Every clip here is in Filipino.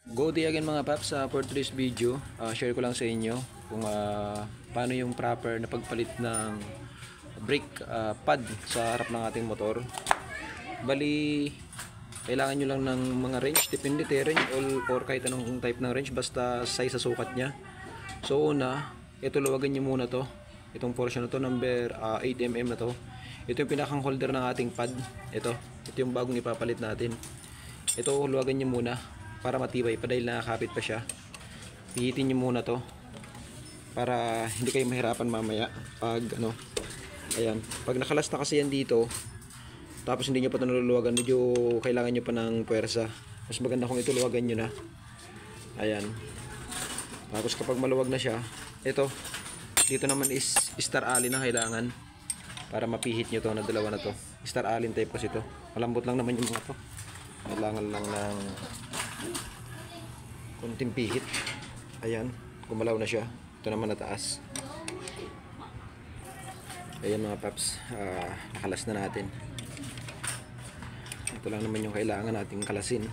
Go day again mga paps, for today's video, share ko lang sa inyo kung paano yung proper na pagpalit ng brake pad sa harap ng ating motor. Bali, kailangan nyo lang ng mga wrench, depende wrench or kahit anong type ng wrench, basta size sa sukat nya. So una, ito luwagan nyo muna to, itong portion na to, number 8mm na to. Ito yung pinakang holder ng ating pad. Ito yung bagong ipapalit natin. Ito luwagan nyo muna para matibay pa dahil nakakapit pa siya. Pihitin nyo muna to para hindi kayo mahirapan mamaya pag ayan, pag nakalas na kasi yan dito tapos hindi nyo pa ito naluluwagan, medyo kailangan nyo pa ng puwersa. Mas maganda kung ito luwagan nyo na. Ayan, tapos kapag maluwag na siya, ito dito naman is star allen na kailangan para mapihit nyo to na dalawa na to. Star allen type kasi ito, malambot lang naman yung mga to, kailangan lang ng konting pihit. Ayan, gumalaw na siya. Ito naman na taas. Ayan mga paps, nakalas na natin. Ito lang naman yung kailangan nating kalasin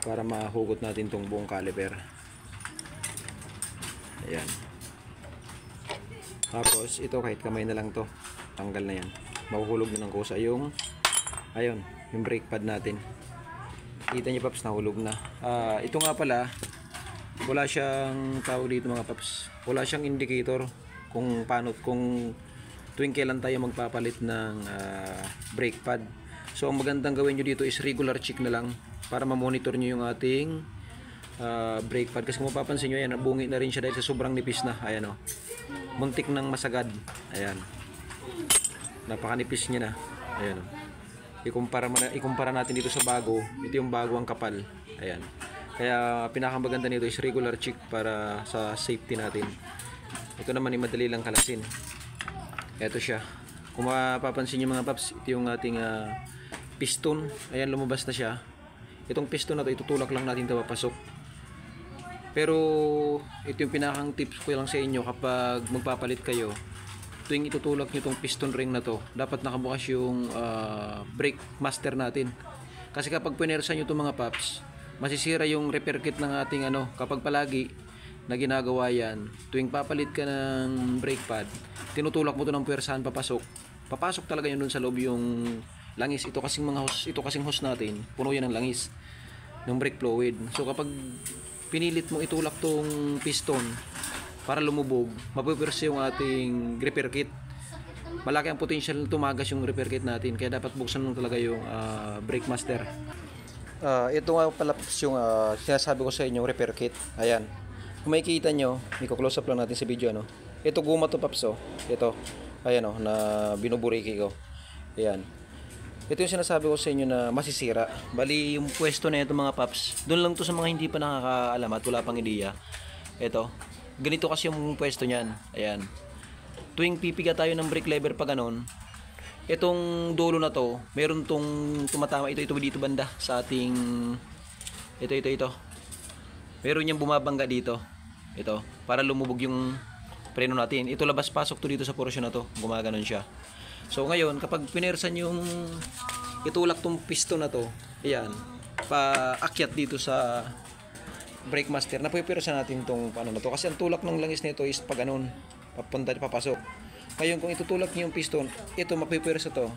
para mahugot natin tong buong caliper. Ayan. Tapos ito kahit kamay na lang to, tanggal na yan. Mahuhulog na ng kusa yung ayun, yung brake pad natin. Kita nyo paps, nahulog na. Ito nga pala, wala siyang tawag dito mga paps, wala siyang indicator kung paano, kung tuwing kailan tayo magpapalit ng brake pad. So ang magandang gawin nyo dito is regular check na lang para ma-monitor nyo yung ating brake pad. Kasi kung mapapansin nyo, ayan, bungi na rin siya dahil sa sobrang nipis na. Ayan o, muntik ng masagad. Ayan, napakanipis niya na. Ayan o, ikumpara natin dito sa bago. Ito yung bago ang kapal. Ayan, kaya pinakamaganda nito is regular check para sa safety natin. Ito naman ay madali lang kalasin. Ito siya, kung mapapansin nyo mga paps, ito yung ating piston. Ayan, lumabas na siya. Itong piston na to, itutulak lang natin ito papasok. Pero ito yung pinakang tips ko lang sa inyo kapag magpapalit kayo. Tuwing itutulak nyo itong piston ring na to, dapat nakabukas yung brake master natin. Kasi kapag pinersa nyo itong mga paps, masisira yung repair kit ng ating kapag palagi na ginagawa yan, tuwing papalit ka ng brake pad, tinutulak mo ito ng puwersahan papasok talaga yun dun sa loob yung langis. Ito kasing hose natin, puno yan ng langis ng brake fluid. So kapag pinilit mo itulak tong piston para lumubog, mapupersa yung ating repair kit. Malaki ang potential na tumagas yung repair kit natin, kaya dapat buksan mo talaga yung brake master. Ito nga pala yung sinasabi ko sa inyo, repair kit. Ayan, kung makikita nyo, i-close up lang natin sa video. Ito guma to paps. Ito, ayan na binuburiki ko. Ayan, ito yung sinasabi ko sa inyo na masisira. Bali yung pwesto na ito mga paps, doon lang to sa mga hindi pa nakakaalam at wala pang ideya. Ito, ganito kasi yung pwesto niyan. Ayan, tuwing pipiga tayo ng brake lever pa ganon, itong dulo na to, meron tong tumatama ito dito banda sa ating ito. Meron niyang bumabangga dito. Ito, para lumubog yung preno natin. Ito labas pasok to dito sa portion na to, gumaganon siya. So ngayon, kapag pinersan yung itulak tong piston na to, ayan, paakyat dito sa brake master, napupersa natin tong na to. Kasi ang tulak ng langis nito is pag ganon, papunta papasok. Ngayon kung itutulak niyo yung piston, ito mapupersa to.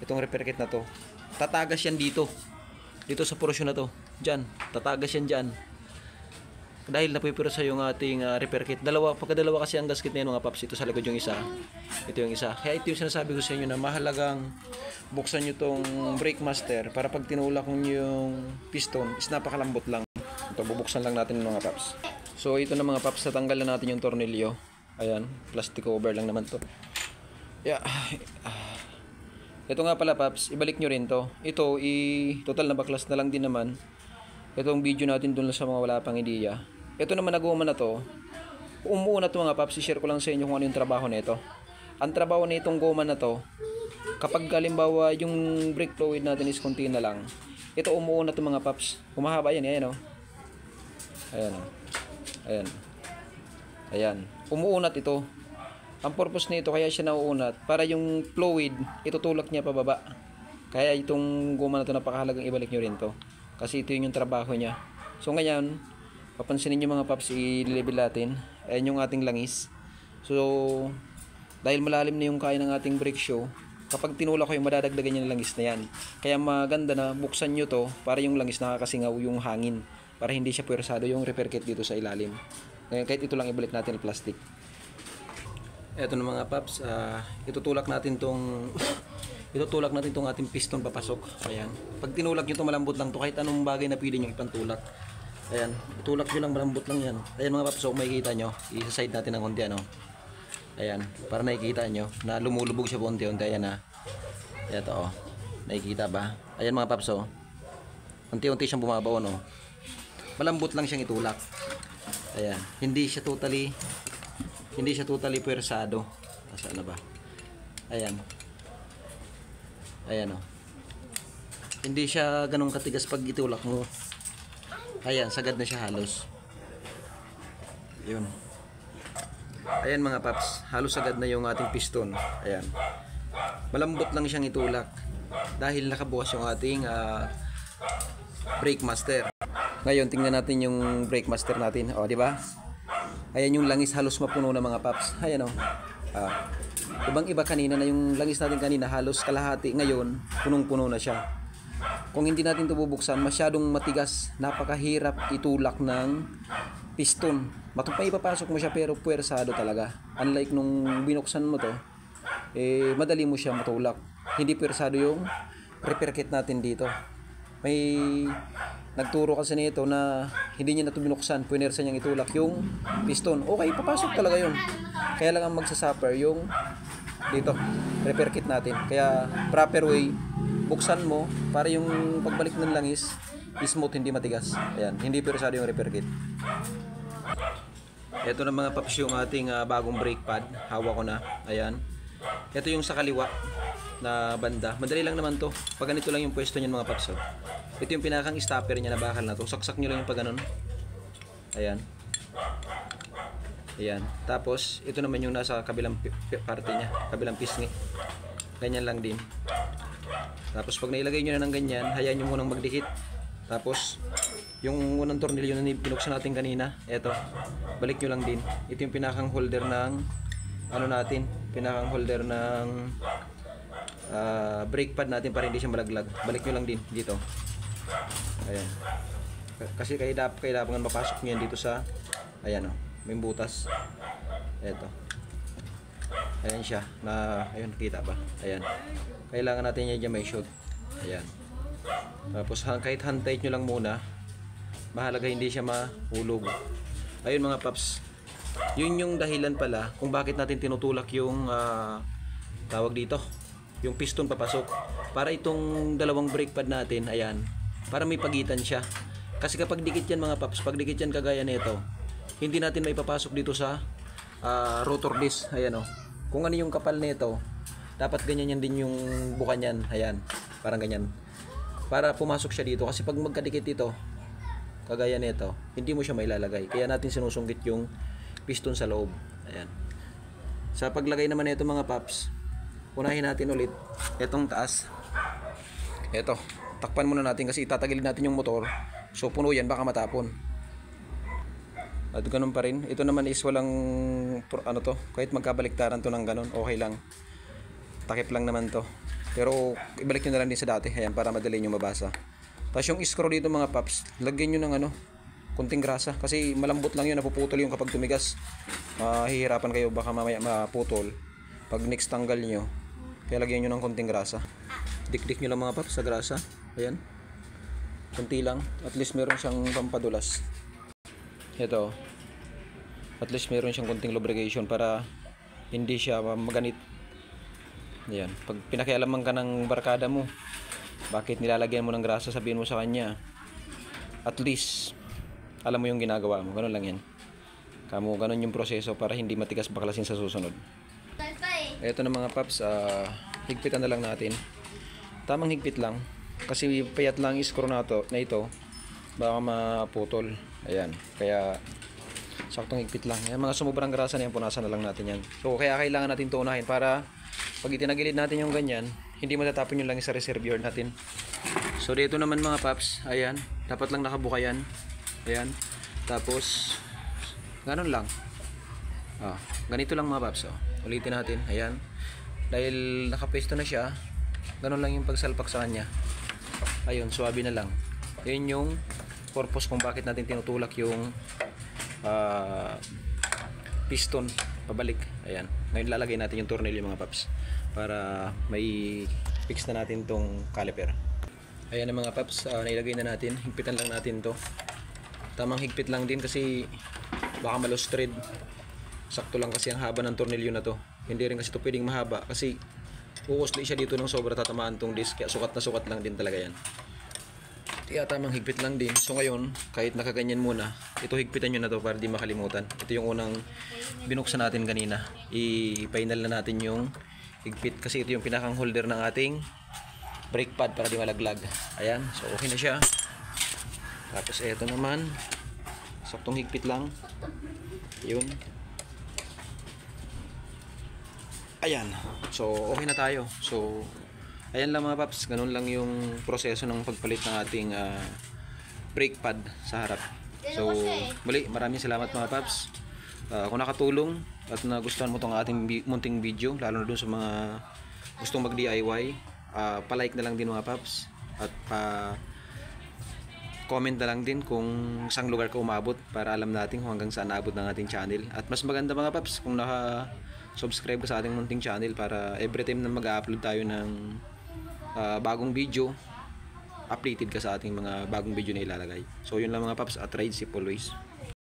Itong repair kit na to, tatagas yan dito sa portion na to. Diyan, tatagas yan diyan. Dahil napupersa yung ating repair kit. Pagkadalawa kasi ang gasket na yun mga paps. Ito sa likod yung isa, ito yung isa. Kaya ito yung sinasabi ko sa inyo na mahalagang buksan nyo tong brake master para pag tinulak nyo yung piston is napakalambot lang. Ito, bubuksan lang natin mga paps. So ito na mga paps, natanggal na natin yung tornilyo. Ayan, plastic cover lang naman to. Yeah. Ito nga pala paps, ibalik nyo rin to. Ito, total na baklas na lang din naman. Itong video natin dun sa mga wala pang ideya. Ito naman naguma na to. Umuuna to mga paps, i-share ko lang sa inyo kung ano yung trabaho nito. Ang trabaho na itong goma na to, kapag halimbawa yung brake fluid natin is konti na lang, ito umuuna to mga paps. Humahaba yan, ayan o. Ayan. Umuunat ito. Ang purpose nito kaya siya nauunat para yung fluid itutulak niya pababa. Kaya itong guma na to napakahalagang ibalik nyo rin to. Kasi ito yung trabaho niya. So ngayon, papansinin nyo mga paps, i-level natin. Ayan yung ating langis. So, dahil malalim na yung kaya ng ating brake shoe, kapag tinulak ko yung madadagdagan yung langis na yan. Kaya maganda na buksan nyo to para yung langis nakakasingaw yung hangin. Para hindi siya puwersado yung repair kit dito sa ilalim. Ngayon, kahit ito lang ibalik natin ang plastic. Eto na mga paps, itutulak natin tong ating piston papasok. Ayan. Pag tinulak nyo to, malambot lang to. Kahit anong bagay na pwede nyo ipantulak. Ayan. Itulak nyo lang, malambot lang yan. Ayan mga paps, so kung makikita nyo, isa-side natin ng konti, ano. Ayan. Para nakikita nyo na lumulubog siya unti-unti. Ayan na. Ito, oh. Nakikita ba? Ayan mga paps, oh. Unti-unti siyang bumabaw, no. Malambot lang siyang itulak. Ayan. Hindi siya totally puwersado. Saan na ba? Ayan. Ayan, oh. Hindi siya ganun katigas pag itulak mo. Ayan, sagad na siya halos. Yun. Ayan mga paps, halos sagad na yung ating piston. Ayan. Malambot lang siyang itulak dahil nakabukas yung ating brake master. Ngayon, tingnan natin yung brake master natin. O, di ba? Ayan yung langis halos mapuno na mga paps. Ayan, o. Ibang-iba kanina na yung langis natin kanina halos kalahati. Ngayon, punong-puno na siya. Kung hindi natin ito bubuksan, masyadong matigas. Napakahirap itulak ng piston. May ipapasok mo siya pero puwersado talaga. Unlike nung binuksan mo to, madali mo siya matulak. Hindi puwersado yung repair kit natin dito. May nagturo kasi nito na hindi niya na ito binuksan, puwersa niyang itulak yung piston. Okay, papasok talaga yun. Kaya lang ang magsasuffer yung dito, repair kit natin. Kaya proper way, buksan mo para yung pagbalik ng langis smooth, hindi matigas. Ayan, hindi puwersado yung repair kit. Ito na mga paps yung ating bagong brake pad. Hawak ko na. Ayan. Ito yung sa kaliwa na banda. Madali lang naman to. Pag ganito lang yung pwesto niyan mga paps. Ito yung pinakang stopper niya na bakal na to. Saksak nyo lang yung pag ganun. Ayan. Ayan. Tapos, ito naman yung nasa kabilang parte niya. Kabilang pisngi. Ganyan lang din. Tapos, pag nailagay nyo na ng ganyan, hayaan nyo munang magdikit. Tapos, yung unang tornilyo na pinuksan natin kanina, eto, balik nyo lang din. Ito yung pinakang holder ng ano natin, pinakang holder ng brake pad natin para hindi siya malaglag. Balik nyo lang din dito. Ayan. Kasi kailangan mapasok nyo yan dito sa, ayan, oh, may butas. Eto. Ayan siya. Ayun, nakita ba? Ayan. Kailangan natin yan dyan may shot. Ayan. Tapos kahit hand tight nyo lang muna, mahalaga hindi siya mahulog. Ayun mga paps, yun yung dahilan pala kung bakit natin tinutulak yung tawag dito, yung piston papasok, para itong dalawang brake pad natin, ayan, para may pagitan siya. Kasi kapag dikit yan mga paps, pag dikit yan kagaya nito, hindi natin may papasok dito sa rotor disc. Ayan, oh. Kung ano yung kapal nito, dapat ganyan yan din yung bukan yan. Ayan, parang ganyan, para pumasok siya dito. Kasi pag magkadikit dito kagaya nito, hindi mo siya mailalagay. Kaya natin sinusunggit yung piston sa loob. Ayan. Sa paglagay naman nito mga paps, unahin natin ulit itong taas. Ito, takpan muna natin kasi itatagilid natin yung motor. So puno yan, baka matapon. At ganun pa rin. Ito naman is walang ano to, kahit magkabaliktaran to ng ganun, okay lang. Takip lang naman to. Pero ibalik nyo na lang din sa dati. Ayan, para madali nyo mabasa. Tapos yung screw dito mga paps, lagyan nyo ng ano, kunting grasa. Kasi malambot lang yun, napuputol yung kapag tumigas. Hihirapan kayo, baka mamaya maputol pag next tanggal nyo. Kaya lagyan nyo ng kunting grasa. Dik-dik nyo lang mga paps sa grasa. Ayan, kunti lang. At least meron siyang pampadulas. Ito, at least meron siyang kunting lubrication para hindi siya maganit. Ayan, pag pinakialaman ka ng barkada mo, bakit nilalagyan mo ng grasa, sabihin mo sa kanya, at least alam mo yung ginagawa mo. Ganun lang yan. Ganun yung proseso para hindi matigas baklasin sa susunod. Ito na mga paps, higpitan na lang natin. Tamang higpit lang. Kasi payat lang screw na ito, baka maputol. Ayan, kaya saktong higpit lang. Yan, mga sumubrang grasa na yan, punasan na lang natin yan. So kaya kailangan natin ito unahin para pag itinagilid natin yung ganyan, hindi matatapon yung langis sa reservoir natin. So dito naman mga paps, ayan, dapat lang nakabuka yan. Ayan. Tapos ganun lang. Ganito lang mga paps. Ulitin natin. Ayan. Dahil nakapesto na siya, ganun lang yung pagsalpak sa kanya. Ayun, swabe na lang. Yun yung purpose kung bakit natin tinutulak yung piston pabalik. Ayan. Ngayon lalagay natin yung tornilyo mga paps para may fix na natin tong caliper. Ayan na mga paps, nailagay na natin. Higpitan lang natin to. Tamang higpit lang din kasi baka malos thread. Sakto lang kasi ang haba ng tornilyo na to. Hindi rin kasi ito pwedeng mahaba kasi uusli siya dito ng sobra, tatamaan tong disc. Kaya sukat na sukat lang din talaga yan. Kaya tamang higpit lang din. So ngayon, kahit nakaganyan muna, ito higpitan nyo na to para di makalimutan. Ito yung unang binuksan natin kanina. I-final na natin yung higpit kasi ito yung pinakang holder ng ating brake pad para di malaglag. Ayan, so okay na siya. Tapos ito naman, saktong higpit lang. Yun. Ayan, so okay na tayo. So ayan lang mga paps, ganun lang yung proseso ng pagpalit ng ating brake pad sa harap. So muli, maraming salamat mga paps. Kung nakatulong at nagustuhan mo tong ating munting video, lalo na dun sa mga gustong mag DIY, pa-like na lang din mga paps at comment na lang din kung saang lugar ka umabot para alam natin kung hanggang saan naabot ng ating channel. At mas maganda mga paps kung naka-subscribe ka sa ating munting channel para every time na mag-upload tayo ng bagong video, updated ka sa ating mga bagong video na ilalagay. So yun lang mga paps, at ride safe always.